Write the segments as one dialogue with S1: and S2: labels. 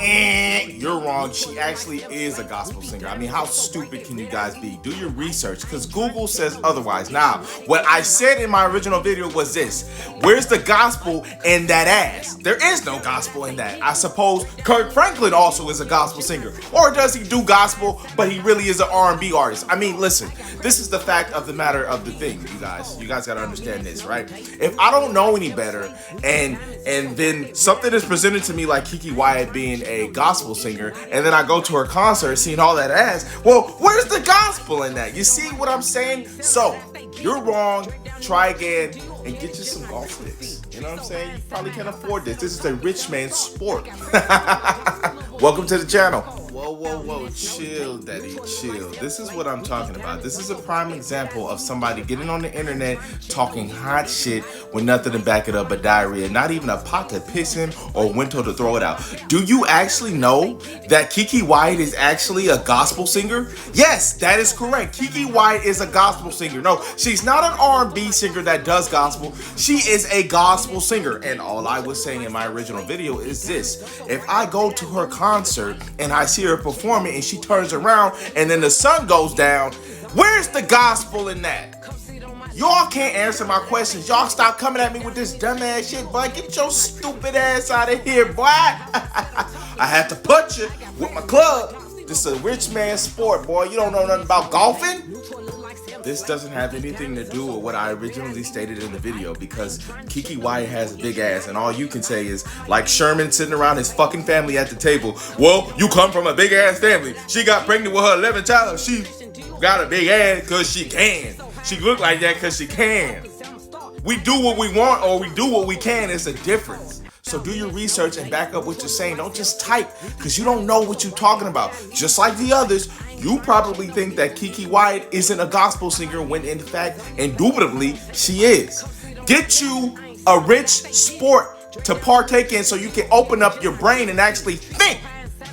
S1: You're wrong. She actually is a gospel singer. I mean, how stupid can you guys be? Do your research, because Google says otherwise. Now, what I said in my original video was this: where's the gospel in that ass? There is no gospel in that. I suppose Kirk Franklin also is a gospel singer. Or does he do gospel, but he really is an R&B artist? I mean, listen, this is the fact of the matter of the thing, you guys. You guys gotta understand this, right? If I don't know any better, and then something is presented to me like Keke Wyatt being a gospel singer, and then I go to her concert seeing all that ass, well, where's the gospel in that? You see what I'm saying? So, you're wrong. Try again and get you some golf sticks. You know what I'm saying? You probably can't afford this. This is a rich man's sport. Welcome to the channel. Whoa, chill, daddy, chill. This is what I'm talking about. This is a prime example of somebody getting on the internet talking hot shit with nothing to back it up but diarrhea, not even a pot to piss in or window to throw it out. Do you actually know that Keke Wyatt is actually a gospel singer? Yes, that is correct. Keke Wyatt is a gospel singer. No, she's not an R&B singer that does gospel. She is a gospel singer. And all I was saying in my original video is this: if I go to her concert and I see her performing and she turns around and then the sun goes down, where's the gospel in that? Y'all can't answer my questions. Y'all stop coming at me with this dumbass shit, boy. Get your stupid ass out of here, boy. I had to punch you with my club. This is a rich man's sport, boy. You don't know nothing about golfing? This doesn't have anything to do with what I originally stated in the video, because Keke Wyatt has a big ass, and all you can say is, like Sherman sitting around his fucking family at the table, well, you come from a big ass family. She got pregnant with her 11th child. She got a big ass because she can. She look like that because she can. We do what we want, or we do what we can. It's a difference. So do your research and back up what you're saying. Don't just type, because you don't know what you're talking about. Just like the others, you probably think that Keke Wyatt isn't a gospel singer when in fact, indubitably, she is. Get you a rich sport to partake in so you can open up your brain and actually think,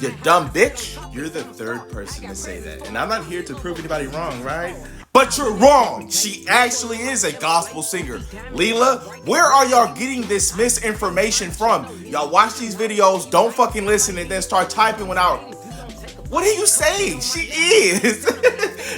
S1: you dumb bitch. You're the third person to say that. And I'm not here to prove anybody wrong, right? But you're wrong. She actually is a gospel singer. Leela, where are y'all getting this misinformation from? Y'all watch these videos, don't fucking listen, and then start typing without. What are you saying? She is.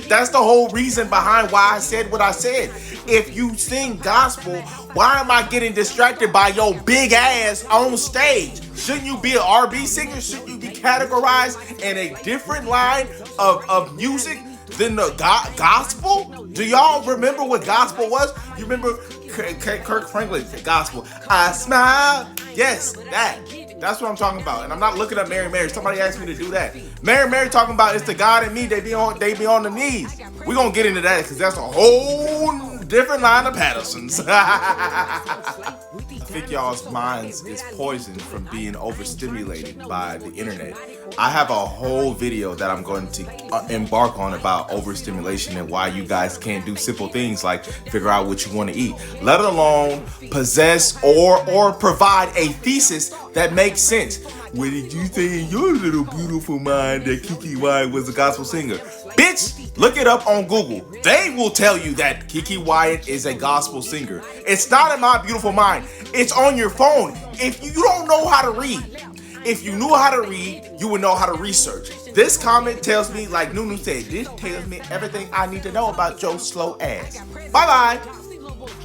S1: That's the whole reason behind why I said what I said. If you sing gospel, why am I getting distracted by your big ass on stage? Shouldn't you be an R&B singer? Shouldn't you be categorized in a different line of music than the gospel? Do y'all remember what gospel was? You remember Kirk Franklin, gospel? I smile. Yes, that's what I'm talking about. And I'm not looking up Mary. Somebody asked me to do that. Mary talking about it's the God in me. They be on the knees. We're gonna get into that because that's a whole different line of Pattersons. I think y'all's minds is poisoned from being overstimulated by the internet. I have a whole video that I'm going to embark on about overstimulation and why you guys can't do simple things like figure out what you want to eat, let alone possess or provide a thesis that makes sense. What did you say in your little beautiful mind that Keke Wyatt was a gospel singer? Bitch, look it up on Google. They will tell you that Keke Wyatt is a gospel singer. It's not in my beautiful mind. It's on your phone. If you don't know how to read, if you knew how to read, you would know how to research. This comment tells me, like Nunu said, this tells me everything I need to know about your slow ass. Bye-bye.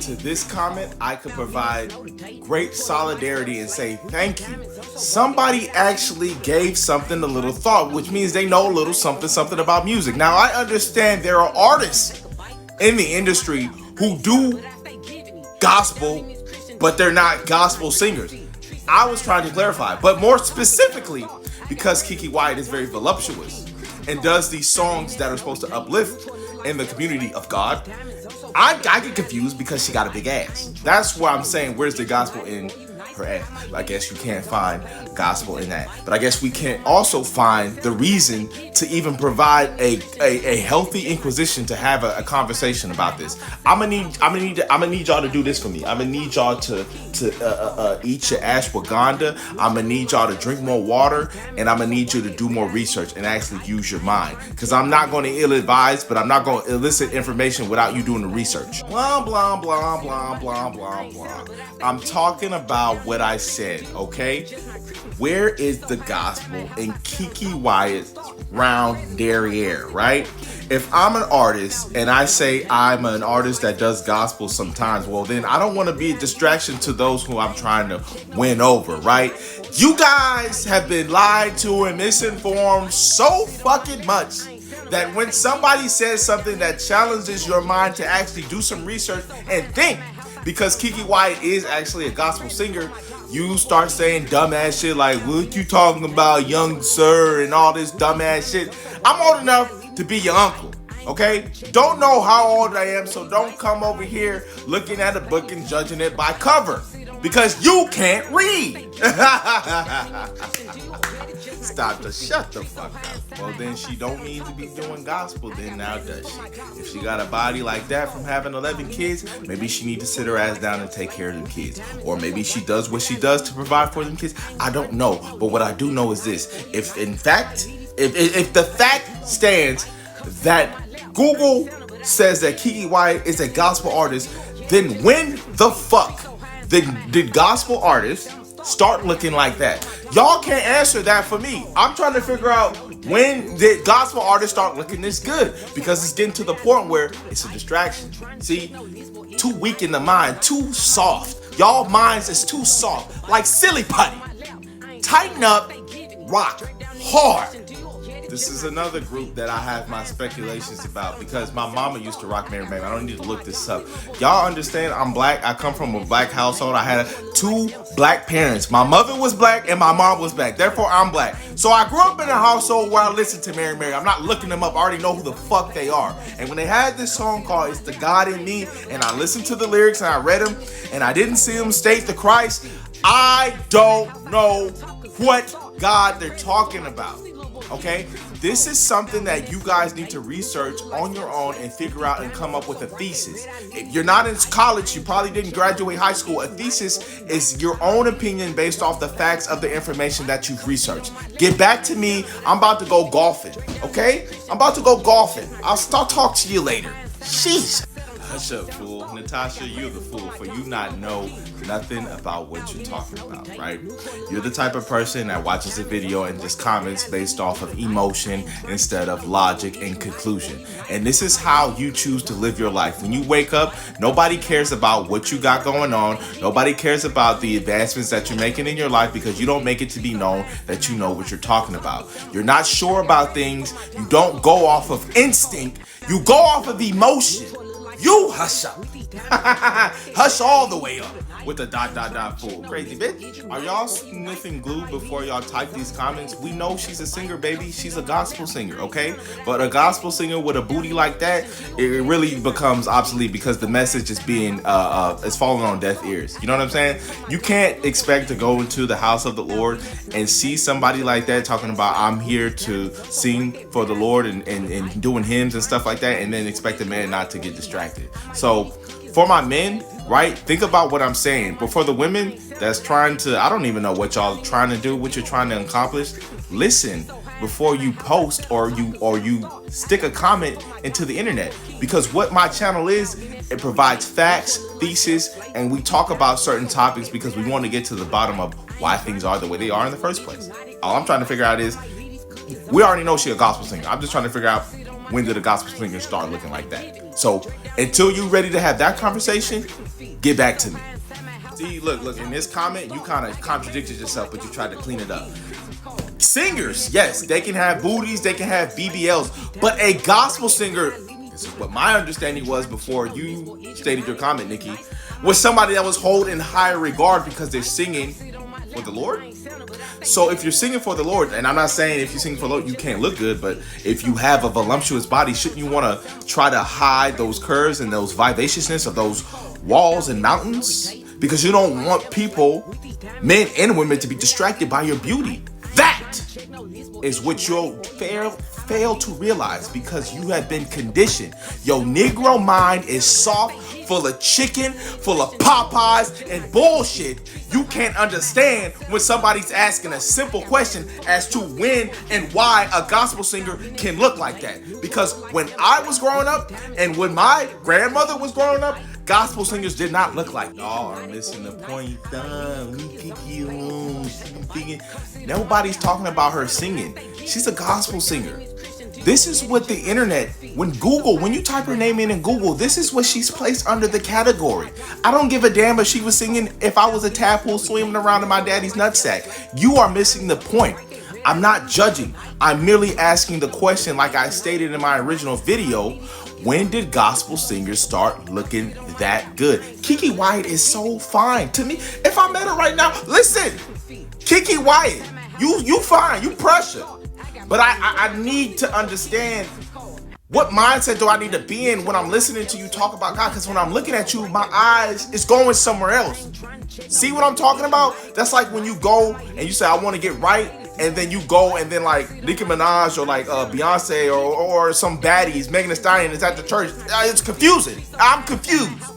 S1: To this comment, I could provide great solidarity and say thank you. Somebody actually gave something a little thought, which means they know a little something about music. Now, I understand there are artists in the industry who do gospel, but they're not gospel singers. I was trying to clarify, but more specifically, because Keke Wyatt is very voluptuous and does these songs that are supposed to uplift in the community of God, I get confused because she got a big ass. That's why I'm saying, where's the gospel in her ass? I guess you can't find gospel in that. But I guess we can also find the reason to even provide a healthy inquisition to have a conversation about this. I'm gonna need y'all to do this for me. I'm gonna need y'all to eat your ashwagandha. I'm gonna need y'all to drink more water, and I'm gonna need you to do more research and actually use your mind. Because I'm not gonna ill-advise, but I'm not gonna elicit information without you doing the research. Blah, blah, blah, blah, blah, blah, blah. I'm talking about what I said, okay? where is the gospel in Keke Wyatt's round derriere, right? If I'm an artist and I say I'm an artist that does gospel sometimes, well then I don't want to be a distraction to those who I'm trying to win over, right? You guys have been lied to and misinformed so fucking much that when somebody says something that challenges your mind to actually do some research and think, because Keke Wyatt is actually a gospel singer, you start saying dumbass shit like, what you talking about, young sir, and all this dumbass shit. I'm old enough to be your uncle, okay? Don't know how old I am, so don't come over here looking at a book and judging it by cover, because you can't read. Stop to shut the fuck up. Well, then she don't need to be doing gospel then, now does she? If she got a body like that from having 11 kids, maybe she need to sit her ass down and take care of them kids. Or maybe she does what she does to provide for them kids. I don't know. But what I do know is this. If the fact stands that Google says that Keke Wyatt is a gospel artist, then when the fuck did gospel artists start looking like that? Y'all can't answer that for me. I'm trying to figure out when did gospel artists start looking this good, because it's getting to the point where it's a distraction. See, too weak in the mind, too soft. Y'all minds is too soft, like silly putty. Tighten up, rock hard. This is another group that I have my speculations about, because my mama used to rock Mary Mary. I don't need to look this up. Y'all understand I'm black. I come from a black household. I had 2 black parents. My mother was black and my mom was black. Therefore, I'm black. So I grew up in a household where I listened to Mary Mary. I'm not looking them up. I already know who the fuck they are. And when they had this song called It's the God in Me, and I listened to the lyrics and I read them, and I didn't see them state the Christ, I don't know what God they're talking about. Okay, this is something that you guys need to research on your own and figure out and come up with a thesis. If you're not in college, you probably didn't graduate high school. A thesis is your own opinion based off the facts of the information that you've researched. Get back to me. I'm about to go golfing. Okay, I'm about to go golfing. I'll talk to you later. Sheesh. Hush up, fool. Natasha, you're the fool for you not know nothing about what you're talking about, right? You're the type of person that watches a video and just comments based off of emotion instead of logic and conclusion. And this is how you choose to live your life. When you wake up, nobody cares about what you got going on. Nobody cares about the advancements that you're making in your life, because you don't make it to be known that you know what you're talking about. You're not sure about things. You don't go off of instinct. You go off of emotion. You hush up. Hush all the way up with the ... fool. Crazy bitch. Are y'all sniffing glue before y'all type these comments? We know she's a singer, baby. She's a gospel singer, okay? But a gospel singer with a booty like that, it really becomes obsolete, because the message is being it's falling on deaf ears. You know what I'm saying? You can't expect to go into the house of the Lord and see somebody like that talking about, I'm here to sing for the Lord and doing hymns and stuff like that, and then expect a man not to get distracted. So for my men, right, think about what I'm saying. But for the women that's trying to, I don't even know what y'all trying to do, what you're trying to accomplish, listen before you post or you stick a comment into the internet. Because what my channel is, it provides facts, thesis, and we talk about certain topics because we want to get to the bottom of why things are the way they are in the first place. All I'm trying to figure out is, we already know she's a gospel singer. I'm just trying to figure out, when did a gospel singer start looking like that? So until you're ready to have that conversation, get back to me. See, look, in this comment, you kind of contradicted yourself, but you tried to clean it up. Singers, yes, they can have booties, they can have BBLs, but a gospel singer, this is what my understanding was before you stated your comment, Nikki, was somebody that was held in higher regard because they're singing for the Lord. So if you're singing for the Lord, and I'm not saying if you sing for the Lord you can't look good, but if you have a voluptuous body, shouldn't you want to try to hide those curves and those vivaciousness of those walls and mountains? Because you don't want people, men and women, to be distracted by your beauty. That is what you'll fail to realize, because you have been conditioned. Your Negro mind is soft, full of chicken, full of Popeyes and bullshit. You can't understand when somebody's asking a simple question as to when and why a gospel singer can look like that. Because when I was growing up and when my grandmother was growing up, Gospel singers did not look like. Y'all are missing the point. Nobody's talking about her singing. She's a gospel singer. This is what the internet, when you type her name in Google, this is what she's placed under the category. I don't give a damn if she was singing if I was a tadpole swimming around in my daddy's nutsack. You are missing the point. I'm not judging. I'm merely asking the question like I stated in my original video. When did gospel singers start looking that good? Keke Wyatt is so fine. To me, if I met her right now, listen, Keke Wyatt, you fine, you pressure. But I need to understand what mindset do I need to be in when I'm listening to you talk about God? Because when I'm looking at you, my eyes is going somewhere else. See what I'm talking about? That's like when you go and you say, I want to get right. And then you go and then like Nicki Minaj or like Beyonce or some baddies, Megan Thee Stallion is at the church. It's confusing. I'm confused.